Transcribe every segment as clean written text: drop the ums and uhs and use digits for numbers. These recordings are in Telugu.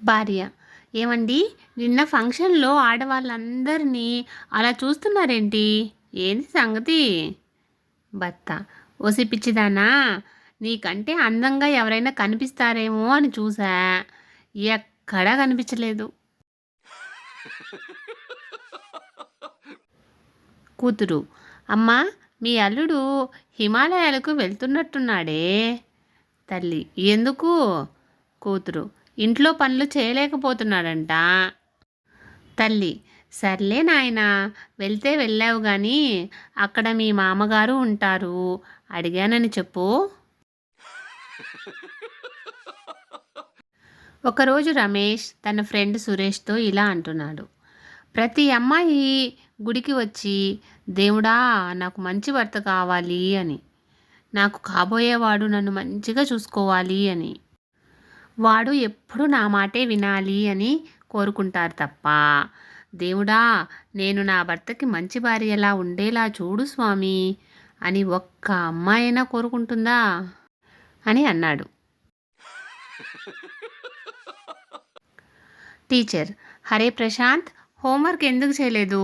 భార్య: ఏమండి, నిన్న ఫంక్షన్లో ఆడవాళ్ళందరినీ అలా చూస్తున్నారేంటి? ఏంది సంగతి? భర్త: ఓసి పిచ్చిదానా, నీకంటే అందంగా ఎవరైనా కనిపిస్తారేమో అని చూసా, ఎక్కడా కనిపించలేదు. కూతురు: అమ్మా, మీ అల్లుడు హిమాలయాలకు వెళ్తున్నట్టున్నాడే. తల్లి: ఎందుకు? కూతురు: ఇంట్లో పనులు చేయలేకపోతున్నాడంట. తల్లి: సర్లే నాయనా, వెళ్తే వెళ్ళావు కానీ అక్కడ మీ మామగారు ఉంటారు, అడిగానని చెప్పు. ఒకరోజు రమేష్ తన ఫ్రెండ్ సురేష్తో ఇలా అంటున్నాడు: ప్రతి అమ్మాయి గుడికి వచ్చి, దేవుడా నాకు మంచి భర్త కావాలి అని, నాకు కాబోయేవాడు నన్ను మంచిగా చూసుకోవాలి అని, వాడు ఎప్పుడు నా మాటే వినాలి అని కోరుకుంటారు తప్ప, దేవుడా నేను నా భర్తకి మంచి భార్యలా ఉండేలా చూడు స్వామి అని ఒక్క అమ్మాయినా కోరుకుంటుందా అని అన్నాడు. టీచర్: హరే ప్రశాంత్, హోంవర్క్ ఎందుకు చేయలేదు?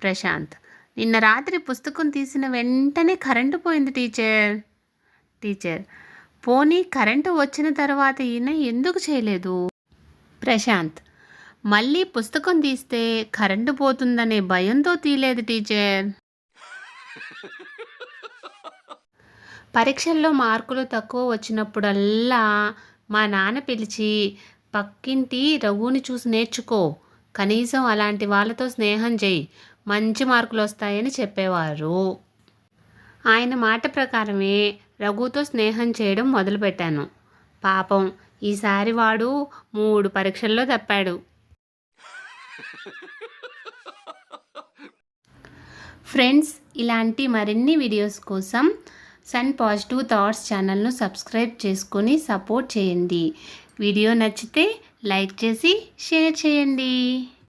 ప్రశాంత్: నిన్న రాత్రి పుస్తకం తీసిన వెంటనే కరెంటు పోయింది టీచర్. టీచర్: పోనీ కరెంటు వచ్చిన తర్వాత ఈయన ఎందుకు చేయలేదు? ప్రశాంత్: మళ్ళీ పుస్తకం తీస్తే కరెంటు పోతుందనే భయంతో తీయలేదు టీచర్. పరీక్షల్లో మార్కులు తక్కువ వచ్చినప్పుడల్లా మా నాన్న పిలిచి, పక్కింటి రఘుని చూసి నేర్చుకో, కనీసం అలాంటి వాళ్ళతో స్నేహం చేయి, మంచి మార్కులు వస్తాయని చెప్పేవారు. ఆయన మాట ప్రకారమే రఘుతో స్నేహం చేయడం మొదలుపెట్టాను. పాపం ఈసారి వాడు 3 పరీక్షల్లో తప్పాడు. ఫ్రెండ్స్, ఇలాంటి మరిన్ని వీడియోస్ కోసం సన్ పాజిటివ్ థాట్స్ ఛానల్ను సబ్స్క్రైబ్ చేసుకొని సపోర్ట్ చేయండి. వీడియో నచ్చితే లైక్ చేసి షేర్ చేయండి.